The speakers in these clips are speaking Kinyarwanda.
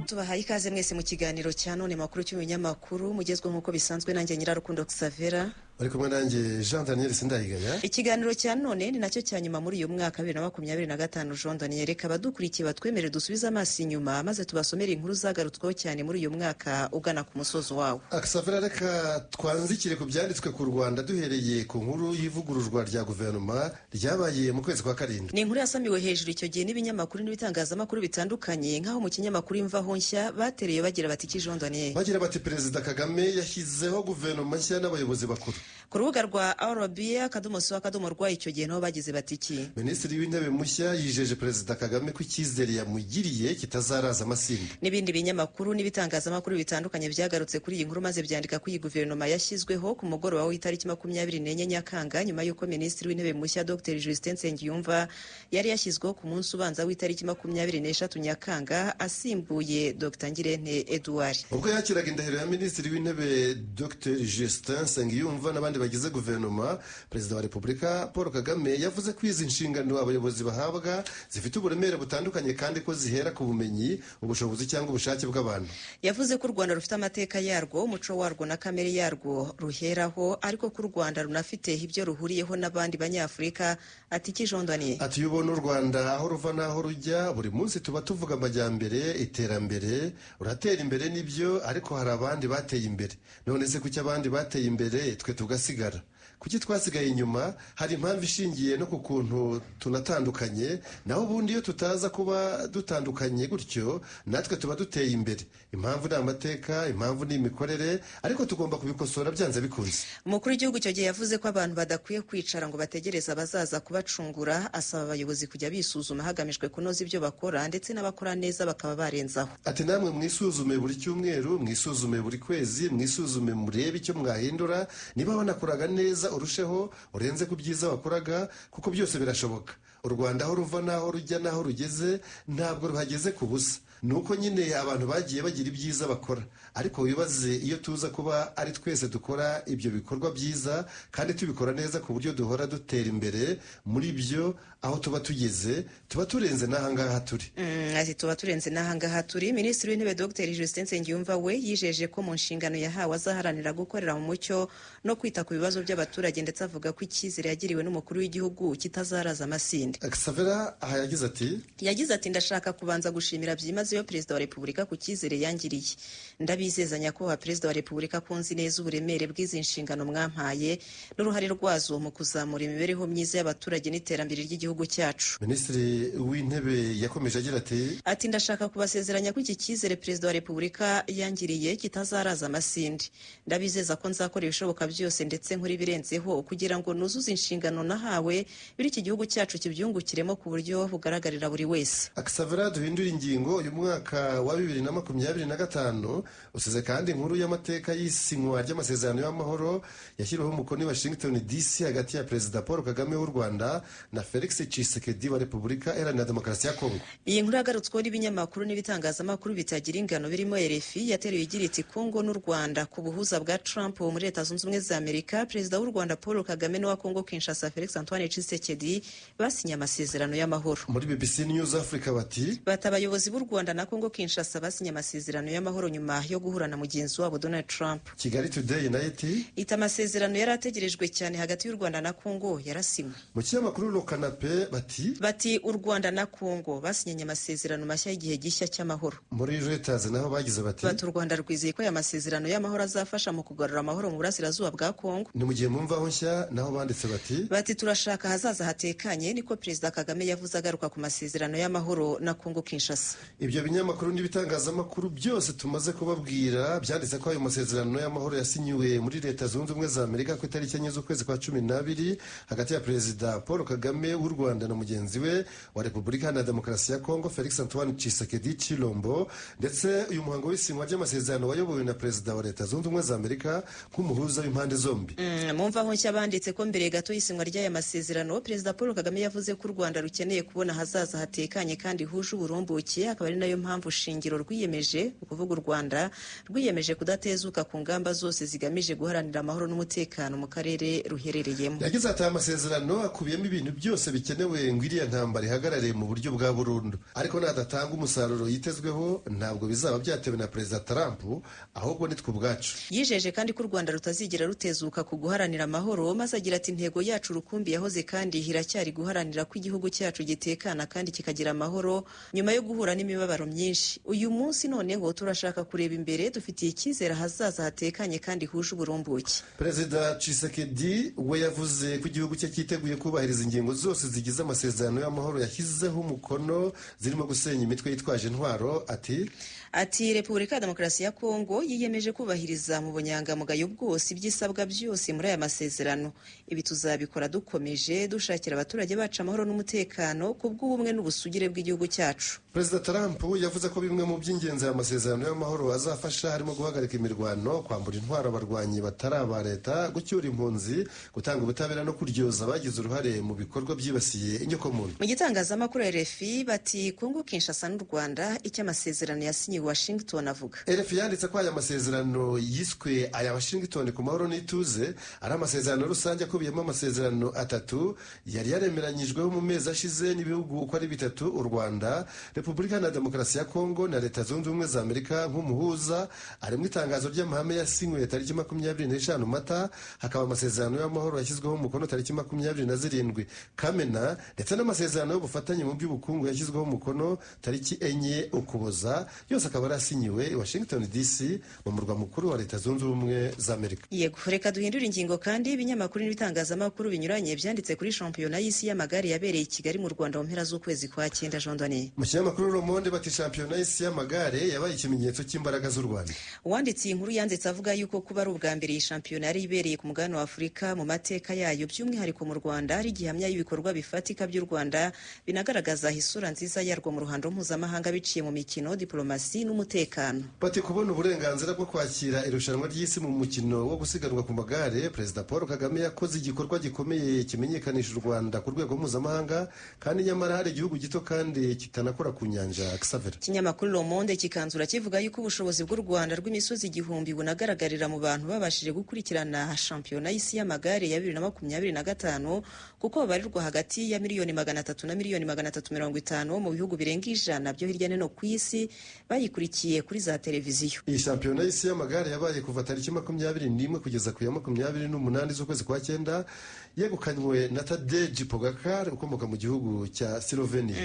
tubahaye ikaze mwese mu kiganiro cya none makuru cy'umunyamakuru mugezwe nk'uko bisanzwe nanjye Nyirarukundo Xavera bari kumwe nanjye Jean Daniel Sindayigaya. Ikiganiro cya none ni nacyo cya nyuma muri uyu mwaka 2025. Jean Daniel reka badukurikiye batwemere dusubiza amaso inyuma maze tubasomere inkuru zagarutsweho cyane muri uyu mwaka ugana ku musozo wawo. Xavera reka twanzikire ku byanditswe ku Rwanda duhereye ku nkuru y'ivugururwa rya guverinoma ryabaye mu kwezi kwa karindwi. Ni inkuru yasamiwe hejuru icyo gihe n'ibinyamakuru n'ibitangazamakuru bitandukanye nk'aho mu kinyamakuru Imvaho Nshya batereye bagira bati ki Jean Daniel. Bagira bati Perezida Kagame yashyizeho guverinoma nshya n'abayobozi bakuru. Ku rubuga rwa RBA akadomo rwa icyo gihe no bagize bati ki Minisitiri w'Intebe mushya yijeje Perezida Kagame ko icyizere yamugiriye kitazaraza amasimbi. N'ibindi binyamakuru n'ibitangazamakuru bitandukanye byagarutse kuri iyi nkuru maze byandika ko iyi guverinoma yashyizweho ku mugoroba w'itariki 24 Nyakanga nyuma y'uko Minisitiri w'Intebe mushya Dr Justin Nsengiyumva yari yashyizweho ku munsi ubanza w'itariki 23 Nyakanga asimbuye Dr Ngirente Edouard. Ubwo yakiraga indahiro ya Minisitiri w'Intebe Dr Justin Nsengiyumva n'abandi bagize guverinoma, Perezida wa Repubulika Paul Kagame yavuze ko izi nshingano abayobozi bahabwa zifite uburemere butandukanye kandi ko zihera ku bumenyi, ubushobozi cyangwa ubushake bw'abantu. Yavuze ko u Rwanda rufite amateka yarwo, umuco warwo na kamere yarwo ruheraho, ariko ko u Rwanda runafite ibyo ruhuriyeho n'abandi banyafurika. Ati ki Jean Daniel. Ati ubona u Rwanda aho ruva n'aho rujya buri munsi tuba tuvuga amajyambere, iterambere, uratera imbere nibyo, ariko hari abandi bateye imbere. None se kuki abandi bateye imbere twe tugasigara? Kuki twasigaye inyuma? Hari impamvu ishingiye no ku kuntu tunatandukanye, naho ubundi iyo tutaza kuba dutandukanye gutyo natwe tuba duteye imbere. Impamvu ni amateka, impamvu ni imikorere, ariko tugomba kubikosora byanze bikunze. Umukuru w'igihugu icyo gihe yavuze ko abantu badakwiye kwicara ngo bategereze abazaza kubacungura, asaba abayobozi kujya bisuzuma hagamijwe kunoza ibyo bakora ndetse n'abakora neza bakaba barenzaho. Ati namwe mwisuzume buri cyumweru, mwisuzume buri kwezi, mwisuzume murebe icyo mwahindura, niba wanakoraga neza urusheho urenze ku byiza wakoraga, kuko byose birashoboka. U Rwanda aho ruva n'aho rujya n'aho rugeze ntabwo ruhageze ku busa. Nuko nyine abantu bagiye bagira ibyiza bakora, ariko wibaze iyo tuza kuba ari twese dukora ibyo bikorwa byiza kandi tubikora neza ku buryo duhora dutera imbere muri byo, aho tuba tugeze tuba turenze n'ahangaha turi. Ati tuba turenze n'ahangaha turi. Minisitiri w'Intebe Dr Justin Nsengiyumva we yijeje ko mu nshingano yahawe azaharanira gukorera mu mucyo no kwita ku bibazo by'abaturage, ndetse avuga ko icyizere yagiriwe n'umukuru w'igihugu kitazaraza amasinde. Xavera aha yagize ati ndashaka kubanza gushimira byimazeyo Perezida wa Repubulika ku cyizere yangiriye. Ndabizeza nyakubahwa Perezida wa Repubulika ko nzi neza uburemere bw'izi nshingano mwampaye n'uruhare rwazo mu kuzamura imibereho myiza y'abaturage n'iterambere ry'igihugu cyacu. Minisitiri w'Intebe yakomeje agira ati ndashaka kubasezeranya ko iki cyizere Perezida wa Repubulika yangiriye kitazaraza amasinde. Ndabizeza ko nzakora ibishoboka byose ndetse nkora ibirenzeho kugira ngo nuzuze inshingano nahawe, biri iki gihugu cyacu kibyungukiremo ku buryo bugaragarira buri wese. Xavera duhindura ingingo. Uyu mwaka wa 2025 usize kandi inkuru y'amateka y'isinywa ry'amasezerano y'amahoro yashyiriweho umukono i Washington DC hagati ya Perezida Paul Kagame w'u Rwanda na Felix Tshisekedi wa Repubulika Iharanira Demokarasi ya Kongo. Iyi nkuru yagarutsweho n'ibinyamakuru n'ibitangazamakuru bitagira ingano birimo RFI yateruye igira iti Kongo n'u Rwanda ku buhuza bwa Trump muri Leta Zunze Ubumwe za Amerika. Perezida w'u Rwanda Paul Kagame n'uwa Kongo Kinshasa Felix Antoine Tshisekedi basinye amasezerano y'amahoro. Muri BBC News Africa bati abayobozi b'u Rwanda na Kongo Kinshasa basinye amasezerano y'amahoro nyuma yo guhura na mugenzi wabo Donald Trump. Kigali Today na ita amasezerano yari ategerejwe cyane hagati y'u Rwanda na Kongo yarasinywe. Mu kinyamakuru Le Canapé bati u Rwanda na Kongo basinye amasezerano mashya y'igihe gishya cy'amahoro. Muri Reuters naho bagize bati u Rwanda rwizeye ko aya masezerano y'amahoro azafasha mu kugarura amahoro mu burasirazuba bwa Kongo. Ni mu gihe mu Mvaho Nshya naho banditse bati turashaka hazaza hatekanye, niko Perezida Kagame yavuze agaruka ku masezerano y'amahoro na Kongo Kinshasa. Ibyo binyamakuru n'ibitangazamakuru byose tumaze kubabwira byanditse ko ayo masezerano y'amahoro yasinyiwe muri Leta Zunze Ubumwe za Amerika ku itariki enye z'ukwezi kwa 12 hagati ya Perezida Paul Kagame w'u Rwanda na mugenzi we wa Repubulika Iharanira Demokarasi ya Kongo Felix Antoine Tshisekedi Chilombo, ndetse uyu muhango w'isinywa ry'amasezerano wayobowe na Perezida wa Leta Zunze Ubumwe za Amerika nk'umuhuza w'impande zombi. Mu Mvaho Nshya banditse ko mbere gato y'isinywa ry'aya masezerano Perezida Paul Kagame yavuze yavuze ko u Rwanda rukeneye kubona ahazaza hatekanye kandi huje uburumbuke, akaba ari nayo mpamvu shingiro rwiyemeje, ukuvuga u Rwanda rwiyemeje kudatezuka ku ngamba zose zigamije guharanira amahoro n'umutekano mu karere ruherereyemo. Yagize ati amasezerano akubiyemo ibintu byose bikenewe ngo iriya ntambara ihagarare mu buryo bwa burundu, ariko nadatanga umusaruro yitezweho ntabwo bizaba byatewe na Perezida Trump, ahubwo nitwe ubwacu. Yijeje kandi ko u Rwanda rutazigera rutezuka ku guharanira amahoro, maze agira ati intego yacu rukumbi yahoze kandi iracyari guharanira ko igihugu cyacu gitekana kandi kikagira amahoro nyuma yo guhura n'imibabaro myinshi. Uyu munsi noneho turashaka kureba imbere, dufitiye icyizere ahazaza hatekanye kandi huje uburumbuke. Perezida Tshisekedi we yavuze ko igihugu cye cyiteguye kubahiriza ingingo zose zigize amasezerano y'amahoro yashyizeho umukono, zirimo gusenya imitwe yitwaje intwaro. Ati Repubulika ya Demokarasi ya Kongo yiyemeje kubahiriza mu bunyangamugayo bwose ibyisabwa byose muri aya masezerano. Ibi tuzabikora dukomeje dushakira abaturage bacu amahoro n'umutekano ku bw'ubumwe n'ubusugire bw'igihugu cyacu. Perezida Trump yavuze ko bimwe mu by'ingenzi aya masezerano y'amahoro azafasha harimo guhagarika imirwano, kwambura intwaro abarwanyi batari aba leta, gucyura impunzi, gutanga ubutabera no kuryoza abagize uruhare mu bikorwa byibasiye inyokomuntu. Mu gitangazamakuru ya RFI bati Kongo Kinshasa n'u Rwanda icyo amasezerano yasinyiwe Washington avuga. RFI yanditse ko aya masezerano yiswe aya Washington ku mahoro n'ituze ari amasezerano rusange akubiyemo amasezerano atatu yari yaremeranyijweho mu mezi ashize n'ibihugu uko ari bitatu, u Rwanda, Repubulika ya Demokarasi ya Kongo na Leta Zunze Ubumwe za Amerika nk'umuhuza. Arimo itangazo ry'amahame yasinywe tariki 25 Mata, hakaba amasezerano y'amahoro yashyizweho umukono tariki 27 Kamena, ndetse n'amasezerano y'ubufatanye mu by'ubukungu yashyizweho umukono tariki 4 Ukuboza, yose akaba arasinyiwe i Washington DC mu murwa mukuru wa Leta Zunze Ubumwe za Amerika. Yego, reka duhindura ingingo kandi ibinyamakuru n'ibitangazamakuru binyuranye byanditse kuri shampiyona y'isi y'amagare yabereye i Kigali mu Rwanda mu mpera z'ukwezi kwa 9. Jean Daniel. Mu kinyamakuru Le Monde bati shampiyona y'isi y'amagare yabaye ikimenyetso cy'imbaraga z'u Rwanda. Uwanditse inkuru yanditse avuga yuko kuba ari ubwa mbere iyi shampiyona yari ibereye ku mugabane wa Afurika mu mateka yayo, by'umwihariko mu Rwanda, ari gihamya y'ibikorwa bifatika by'u Rwanda binagaragaza isura nziza yarwo mu ruhando mpuzamahanga biciye mu mikino, diplomasi n'umutekano. Bati kubona uburenganzira bwo kwakira irushanwa ry'isi mu mukino wo gusiganwa ku magare, Perezida Paul Kagame yakoze igikorwa gikomeye kimenyekanisha u Rwanda ku rwego mpuzamahanga, kandi nyamara hari igihugu gito kandi kitanakora ku nyanja. Ikinyamakuru Le Monde kikanzura kivuga yuko ubushobozi bw'u Rwanda rw'imisozi igihumbi bunagaragarira mu bantu babashije gukurikirana shampiyona y'isi y'amagare ya 2025, kuko babarirwa hagati ya miliyoni 300 na miliyoni 350 mu bihugu birenga 100 byo hirya no ku isi bayikurikiye kuri za televiziyo. Iyi shampiyona y'isi y'amagare yabaye kuva tariki 21 kugeza ku ya 28 z'ukwezi kwa 9, yegukanywe na Tadej Pogacar ukomoka mu gihugu cya Slovenia.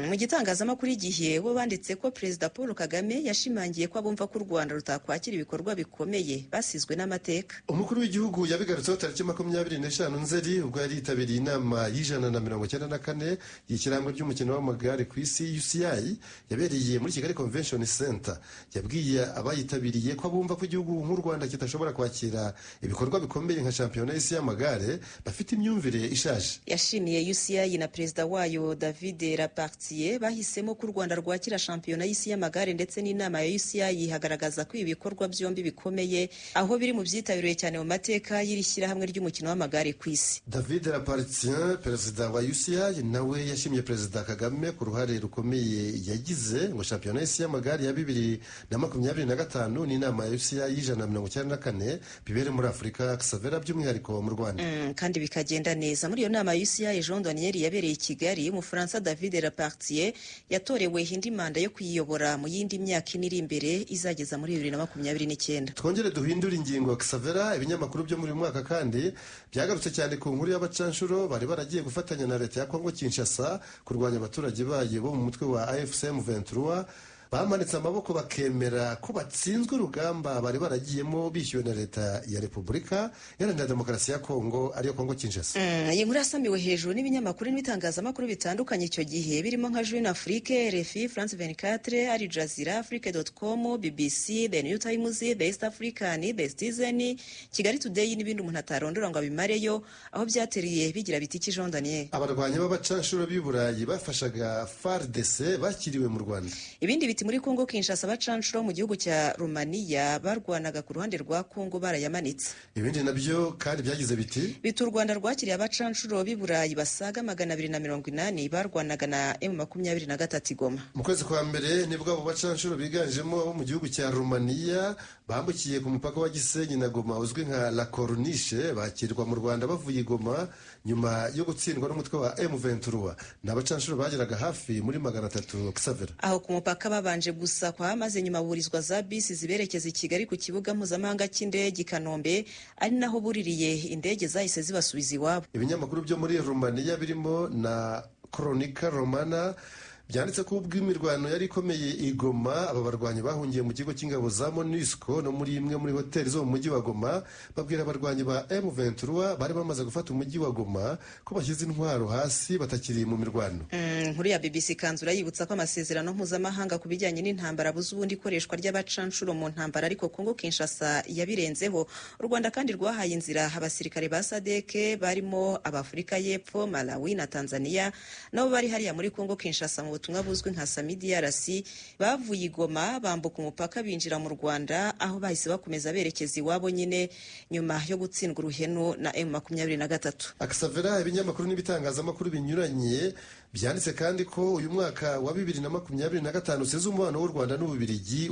Mu gitangazamakuru Igihe bo banditse ko Perezida Paul Kagame yashimangiye ko abumva ko u Rwanda rutakwakira ibikorwa bikomeye basizwe n'amateka. Umukuru w'igihugu yabigarutseho tariki 25 Nzeri ubwo yari yitabiriye inama y'194 y'ishyirahamwe ry'umukino w'amagare ku isi UCI yabereye muri Kigali Convention Center. Yabwiye abayitabiriye ko abumva ko igihugu nk'u Rwanda kitashobora kwakira ibikorwa bikomeye nka shampiyona y'isi y'amagare bafite imyumvire ishaje. Yashimiye UCI na perezida wayo David Lapartie bahisemo ko u Rwanda rwakira shampiyona y'isi y'amagare, ndetse n'inama ya UCI hagaragaza ko ibikorwa byombi bikomeye aho biri mu byitabiriwe cyane mu mateka y'iri shyirahamwe ry'umukino w'amagare ku isi. David Lapartie, perezida wa UCI, nawe yashimye Perezida Kagame ku ruhare rukomeye yagize ngo shampiyona y'isi y'amagare ya 2025 n'inama ya UCI y'194 bibere muri Afurika Xavera, by'umwihariko mu Rwanda. Kandi bikagenda neza. Muri iyo nama ya UCI Jean Daniel yabereye i Kigali, Umufaransa David Lapartie yatorewe indi manda yo kuyiyobora mu yindi myaka iri imbere izageza muri 2029. Twongere duhindura ingingo. Xavera, ibinyamakuru byo muri mwaka kandi byagarutse cyane ku nkuru y'abacanshuro bari baragiye gufatanya na leta ya Kongo Kinshasa kurwanya abaturage bayo bo mu mutwe wa AFC M23, bamanitse amaboko bakemera ko batsinzwe urugamba bari baragiyemo bishyuwe na leta ya Repubulika Iharanira Demokarasi ya Kongo, ariyo Kongo Kinshasa. Iyi nkuru yasamiwe hejuru n'ibinyamakuru n'ibitangazamakuru bitandukanye icyo gihe birimo nka Jeune Afrique, RFI, France 24, Al Jazeera, Afrique.com, BBC, The New Times, The East African, The Citizen, Kigali Today n'ibindi umuntu atarondora ngo abimareyo, aho byateriye bigira biti ki Jean Daniel. Abarwanyi b'abacanshuro b'i Burayi bafashaga FARDC bakiriwe mu Rwanda. Ibindi biti ati muri Kongo Kinshasa abacanshuro mu gihugu cya Romania barwanaga ku ruhande rwa Kongo barayamanitse. Ibindi nabyo kandi byagize biti u Rwanda rwakiriye abacanshuro b'i Burayi basaga 280 barwanaga na M23 Goma. Mu kwezi kwa mbere nibwo abo bacanshuro biganjemo abo mu gihugu cya Romania bambukiye ku mupaka wa Gisenyi na Goma uzwi nka La Corniche bakirwa mu Rwanda bavuye Goma nyuma yo gutsindwa n'umutwe wa M23. N'abacanshuro bageraga hafi muri 300 Xavier. Aho ku mupaka babanje gusakwa maze nyuma burizwa za bisi ziberekeza i Kigali ku kibuga mpuzamahanga cy'indege Kanombe ari naho buririye indege zahise zibasubiza iwabo. Ibinyamakuru byo muri Romania birimo na Cronica Romana byanditse ko ubwo imirwano yari ikomeye igoma aba barwanyi bahungiye mu kigo cy'ingabo za MONUSCO no muri imwe muri hoteli zo mu mujyi wa Goma babwira abarwanyi ba M23 bari bamaze gufata umujyi wa Goma ko bashyize intwaro hasi batakiri mu mirwano. Nkuru ya BBC Kanzura yibutsa ko amasezerano mpuzamahanga ku bijyanye n'intambara buze ubundi ikoreshwa ry'abacanshuro mu ntambara ariko Kongo Kinshasa yabirenzeho. U Rwanda kandi rwahaye inzira abasirikare ba SADC barimo ab'Afurika y'Epfo, Malawi na Tanzania nabo bari hariya muri Kongo Kinshasa mu butumwa buzwi nka Samidi DRC bavuye Goma bambuka umupaka binjira mu Rwanda aho bahise bakomeza berekeza iwabo nyine nyuma yo gutsindwa uruhenu na M23. Akasavera ibinyamakuru n'ibitangazamakuru binyuranye byanditse kandi ko uyu mwaka wa 2025 useze umubano w'u Rwanda n'Ububiligi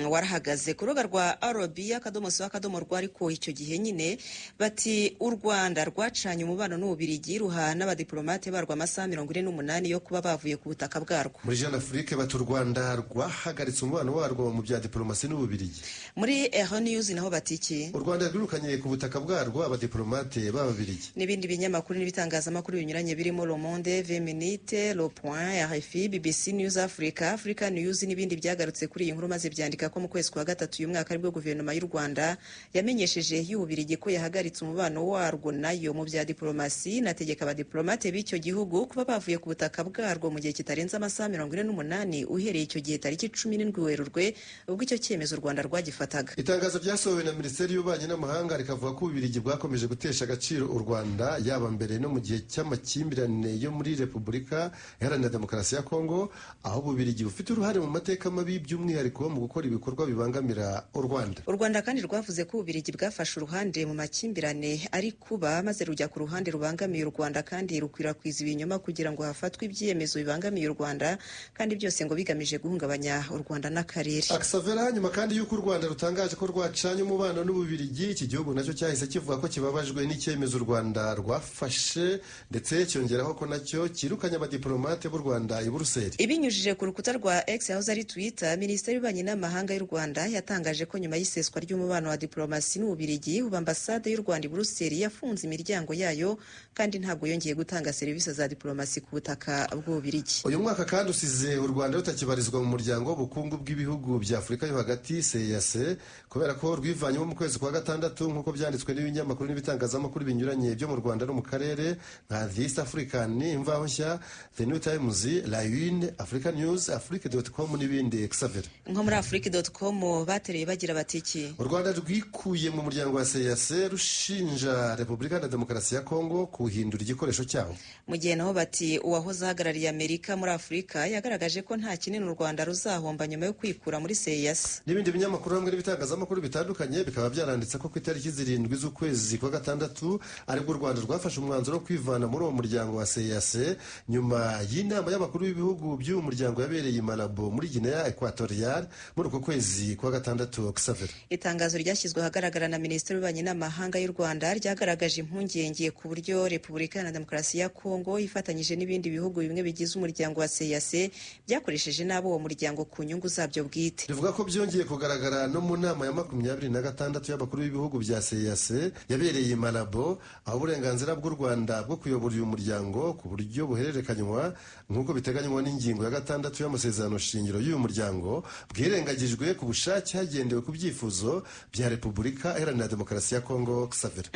warahagaze ku rubuga rwa RBA.rw ariko icyo gihe nyine bati u Rwanda rwacanye umubano n'Ububiligi ruha n'abadiplomate barwa amasaha 48 yo kuba bavuye ku butaka bwarwo. Muri Jeune Afrique bati u Rwanda rwahagaritse umubano warwo mu bya diplomasi n'Ububiligi. Muri Euronews naho batiki u Rwanda rwirukanye ku butaka bwarwo abadiplomate b'Ababiligi. N'ibindi binyamakuru n'ibitangazamakuru binyuranye birimo Le Monde, Minute, Le Point, RFI, BBC News Africa, Africa News n'ibindi byagarutse kuri iyi nkuru maze byandika ko mu kwezi kwa gatatu uyu mwaka aribwo guverinoma y'u Rwanda yamenyesheje y'Ububiligi ko yahagaritse umubano warwo nayo mu bya diplomasi nategeka abadiplomate b'icyo gihugu kuba bavuye ku butaka bwarwo mu gihe kitarenze amasaha 48 uhereye icyo gihe tariki 17 Werurwe ubwo icyo cyemezo u Rwanda rwagifataga. Itangazo ryasohowe na Minisiteri y'Ububanyi n'Amahanga rikavuga ko Ububiligi bwakomeje gutesha agaciro u Rwanda yaba mbere no mu gihe cy'amakimbirane yo muri Repubulika Iharanira Demokarasi ya Kongo aho Ububiligi bufite uruhare mu mateka mabi by'umwihariko mu gukora ibikorwa bibangamira u Rwanda. U Rwanda kandi rwavuze ko Ububiligi bwafashe uruhande mu makimbirane ari kuba maze rujya ku ruhande rubangamiye u Rwanda kandi rukwirakwiza ibinyoma kugira ngo hafatwe ibyemezo bibangamiye u Rwanda kandi byose ngo bigamije guhungabanya u Rwanda n'akarere. Aksavera nyuma kandi yuko u Rwanda rutangaje ko rwacanye umubano n'Ububiligi iki gihugu nacyo cyahise kivuga ko kibabajwe n'icyemezo u Rwanda rwafashe ndetse cyongeraho ko nacyo kirukanye abadiplomate b'u Rwanda i Buruseli. Ibinyujije ku rukuta rwa X yahoze ari Twitter, Minisiteri y'Ububanyi n'Amahanga y'u Rwanda yatangaje ko nyuma y'iseswa ry'umubano wa diplomasi n'Ububiligi ubu ambasade y'u Rwanda i Buruseli yafunze imiryango yayo kandi ntabwo yongeye gutanga serivisi za diplomasi ku butaka bw'Ububiligi. Uyu mwaka kandi usize u Rwanda rutakibarizwa mu muryango w'ubukungu bw'ibihugu bya Afurika yo hagati CEEAC kubera ko rwivanyemo mu kwezi kwa gatandatu nk'uko byanditswe n'ibinyamakuru n'ibitangazamakuru binyuranye byo mu Rwanda no mu karere nka The East African, Imvaho Nshya, The New Times, La Une, Africa News, Afrique.com n'ibindi. Xavier, nko muri Afrique.com batereye bagira batiki u Rwanda rwikuye mu muryango wa CEEAC rushinja Repubulika ya Demokarasi ya Kongo kuhindura igikoresho cyawo. Mu gihe naho bati uwahoze ahagarariye Amerika muri Afurika yagaragaje ko nta kinini u Rwanda ruzahomba nyuma yo kwikura muri CEEAC. N'ibindi binyamakuru hamwe n'ibitangazamakuru bitandukanye bikaba byaranditse ko ku itariki 7 z'ukwezi kwa gatandatu aribwo u Rwanda rwafashe umwanzuro wo kwivana muri uwo muryango wa CEEAC nyuma y'inama y'abakuru b'ibihugu by'uwo muryango yabereye i Malabo muri Guinea Equatorial muri uko kwezi kwa gatandatu. Xavier, itangazo ryashyizwe ahagaragara na Minisiteri y'Ububanyi n'Amahanga y'u Rwanda ryagaragaje impungenge ku buryo Repubulika ya Demokarasi ya Kongo ifatanyije n'ibindi bihugu bimwe bigize umuryango wa CEEAC byakoresheje nabo uwo muryango ku nyungu zabyo bwite. Rivuga ko byongeye kugaragara no mu nama ya 26 y'abakuru b'ibihugu bya CEEAC yabereye i Malabo aho uburenganzira bw'u Rwanda bwo kuyobora uyu muryango ku buryo buhererekanywa nk'uko biteganywa n'ingingo ya 6 y'amasezerano shingiro y'uyu muryango bwirengagijwe ku bushake hagendewe ku byifuzo bya Repubulika Iharanira Demokarasi ya Kongo. Xavier,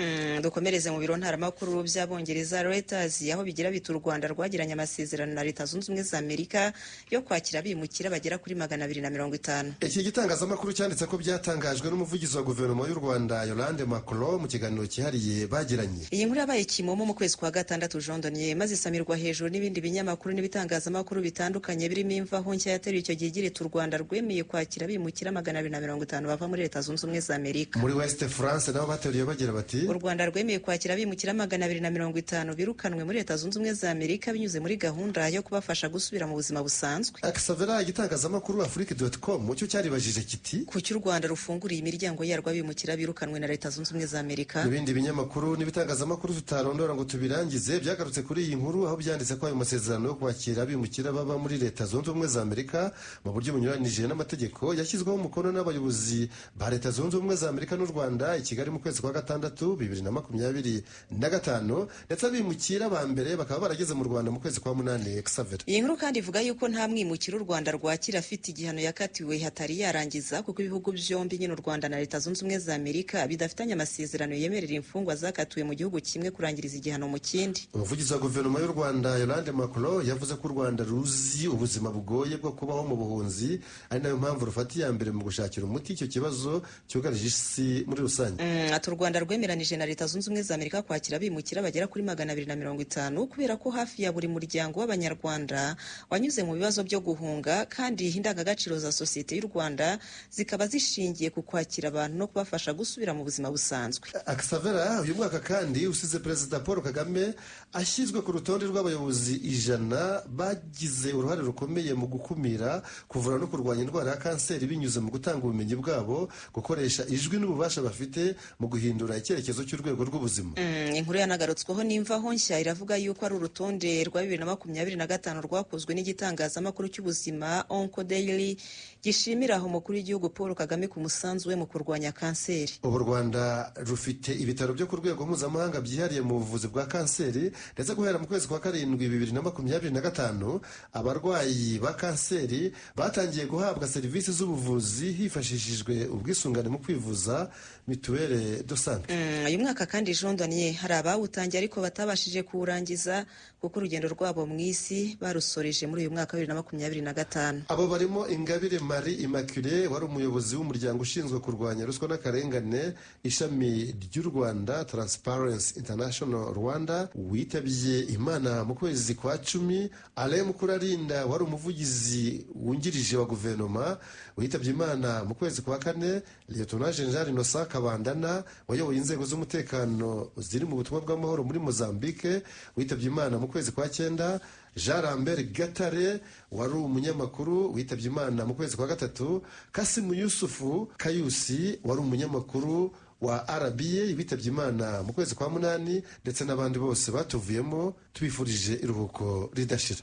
dukomereze mu biro ntaramakuru by'Abongereza Reuters aho bigira biti u Rwanda rwagiranye amasezerano na Leta Zunze Ubumwe za Amerika yo kwakira abimukira bagera kuri 250. Iki gitangazamakuru cyanditse ko byatangajwe n'umuvugizi wa guverinoma y'u Rwanda Yolande Macron mu kiganiro cyihariye bagiranye. Iyi nkuru yabaye kimomo mu kwezi kwa gatandatu Jean Donier maze isamirwa hejuru n'ibindi binyamakuru n'ibitangazamakuru bitandukanye birimo imvaho nshya yateruye icyo gihe igira iti u Rwanda rwemeye kwakira abimukira 250 bava muri Leta Zunze Ubumwe za Amerika. Muri West France nabo bateruye bagira bati u Rwanda rwemeye kwakira abimukira 250 birukanwe muri Leta Zunze Ubumwe za Amerika binyuze muri gahunda yo kubafasha gusubira mu buzima busanzwe. Xavera igitangazamakuru Afrique.com cyo cyaribajije kiti kuki u Rwanda rufunguriye imiryango yarwo abimukira birukanwe na Leta Zunze Ubumwe za Amerika. Ibindi binyamakuru n'ibitangazamakuru tutarondora ngo tubirangize byagarutse kuri iyi nkuru, aho byanditse ko ayo masezerano yo kwakira abimukira baba muri Leta Zunze Ubumwe za Amerika mu buryo bunyuranije n'amategeko yashyizweho umukono n'abayobozi ba Leta Zunze Ubumwe za Amerika n'u Rwanda i Kigali mu kwezi kwa gatandatu 2025, ndetse abimukira ba mbere bakaba barageze mu Rwanda mu kwezi kwa munani. Xavera iyi nkuru kandi ivuga yuko nta mwimukira u Rwanda rwakira afite igihano yakatiwe hatari yarangiza, kuko ibihugu byombi nyine u Rwanda na Leta Zunze Ubumwe za Amerika bidafitanye amasezerano yemerera imfungwa zakatiwe mu gihugu kimwe kurangiriza igihano mu kindi. Umuvugizi wa guverinoma y'u Rwanda Yolande Macron yavuze ko u Rwanda ruzi ubuzima bugoye bwo kubaho mu buhunzi, ari nayo mpamvu rufata iya mbere mu gushakira umuti icyo kibazo cyugarije isi muri rusange. Ati u Rwanda rwemeranije na Leta Zunze Ubumwe za Amerika kwakira abimukira bagera kuri 250 kubera ko hafi ya buri muryango w'Abanyarwanda wanyuze mu bibazo byo guhunga, kandi indangagaciro za sosiyete y'u Rwanda zikaba zishingiye ku kwakira abantu no kubafasha gusubira mu buzima busanzwe. Xavera uyu mwaka kandi usize Perezida Paul Kagame ashyizwe ku rutonde rw'abayobozi 100 bagize uruhare rukomeye mu gukumira, kuvura no kurwanya indwara ya kanseri binyuze mu gutanga ubumenyi bwabo, gukoresha ijwi n'ububasha bafite mu guhindura icyerekezo cy'urwego rw'ubuzima. Inkuru yanagarutsweho n'imvaho nshya iravuga yuko ari urutonde rwa 2025 rwakozwe n'igitangazamakuru cy'ubuzima Onco Daily gishimira umukuru w'igihugu Paul Kagame ku musanzu we mu kurwanya kanseri. Ubu Rwanda rufite ibitaro byo ku rwego mpuzamahanga byihariye mu buvuzi bwa kanseri, ndetse guhera mu kwezi kwa karindwi 2025 abarwayi ba kanseri batangiye guhabwa serivisi z'ubuvuzi hifashishijwe ubwisungane mu kwivuza mituwele de sante. Uyu mwaka kandi Jondaniye hari abawutangiye ariko batabashije kuwurangiza kuko urugendo rwabo mu isi barusoreje muri uyu mwaka 2025. Abo barimo Ingabire Marie Immaculée wari umuyobozi w'umuryango ushinzwe kurwanya ruswa n'akarengane ishami ry'u Rwanda Transparency International Rwanda witabye Imana mu kwezi kwa 10. Alain Mukurarinda wari umuvugizi wungirije wa guverinoma witabye Imana mu kwezi kwa 4. Lieutenant General Innocent Kabandana wayoboye inzego z'umutekano ziri mu butumwa bw'amahoro muri Mozambique witabye Imana mu kwezi kwa 9. Jean Lambert Gatare wari umunyamakuru witabye Imana mu kwezi kwa 3. Kasimu Yusufu Kayusi wari umunyamakuru wa RBA witabye Imana mu kwezi kwa 8, ndetse n'abandi bose batuvuyemo tubifurije iruhuko ridashira.